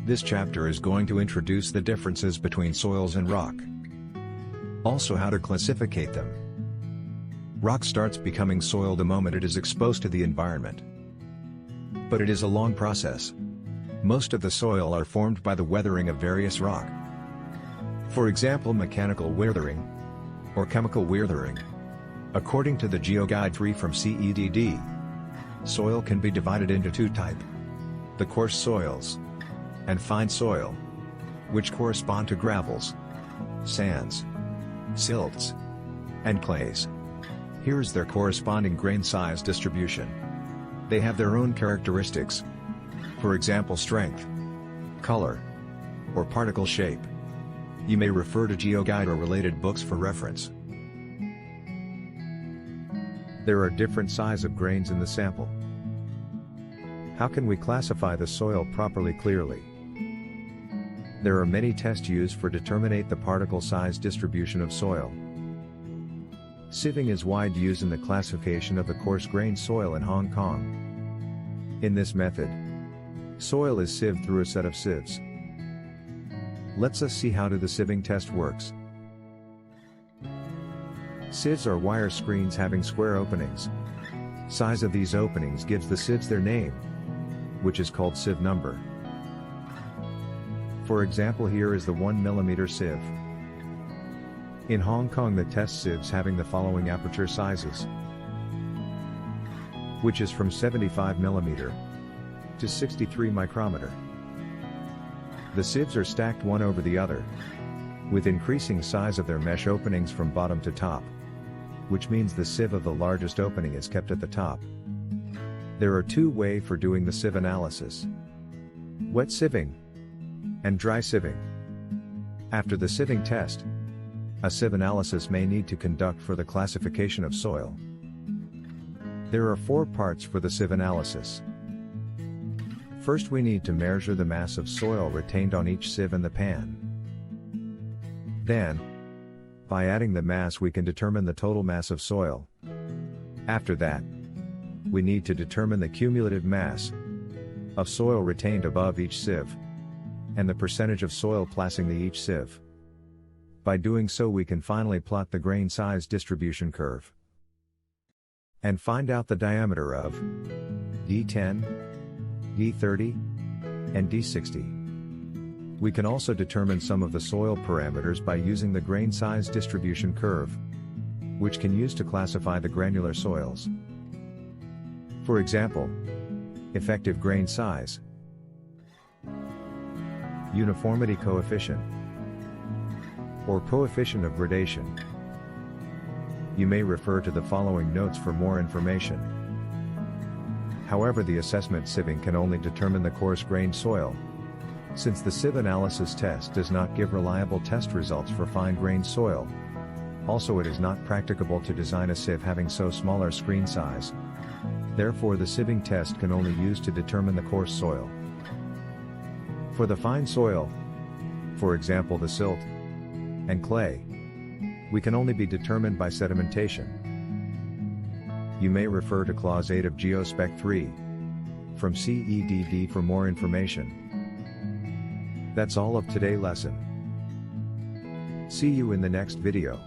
This chapter is going to introduce the differences between soils and rock. Also how to classificate them. Rock starts becoming soil the moment it is exposed to the environment. But it is a long process. Most of the soil are formed by the weathering of various rock. For example, mechanical weathering or chemical weathering. According to the GeoGuide 3 from CEDD, soil can be divided into two types: the coarse soils and fine soil, which correspond to gravels, sands, silts, and clays. Here is their corresponding grain size distribution. They have their own characteristics. For example, strength, color, or particle shape. You may refer to GeoGuide or related books for reference. There are different size of grains in the sample. How can we classify the soil properly clearly? There are many tests used for determinate the particle size distribution of soil. Sieving is wide use in the classification of the coarse-grained soil in Hong Kong. In this method, soil is sieved through a set of sieves. Let's see how the sieving test works. Sieves are wire screens having square openings. Size of these openings gives the sieves their name, which is called sieve number. For example, here is the 1 mm sieve. In Hong Kong, the test sieves having the following aperture sizes, which is from 75 mm to 63 micrometer. The sieves are stacked one over the other, with increasing size of their mesh openings from bottom to top, which means the sieve of the largest opening is kept at the top. There are two ways for doing the sieve analysis: wet sieving and dry sieving. After the sieving test, a sieve analysis may need to conduct for the classification of soil. There are 4 parts for the sieve analysis. First, we need to measure the mass of soil retained on each sieve in the pan. Then, by adding the mass, we can determine the total mass of soil. After that, we need to determine the cumulative mass of soil retained above each sieve, and the percentage of soil passing each sieve. By doing so, we can finally plot the grain size distribution curve and find out the diameter of D10, D30, and D60. We can also determine some of the soil parameters by using the grain size distribution curve, which can use to classify the granular soils. For example, effective grain size, uniformity coefficient, or coefficient of gradation. You may refer to the following notes for more information. However, the assessment sieving can only determine the coarse-grained soil. Since the sieve analysis test does not give reliable test results for fine-grained soil, also it is not practicable to design a sieve having so smaller screen size. Therefore, the sieving test can only use to determine the coarse soil. For the fine soil, for example the silt and clay, we can only be determined by sedimentation. You may refer to Clause 8 of GeoSpec 3 from CEDD for more information. That's all of today's lesson. See you in the next video.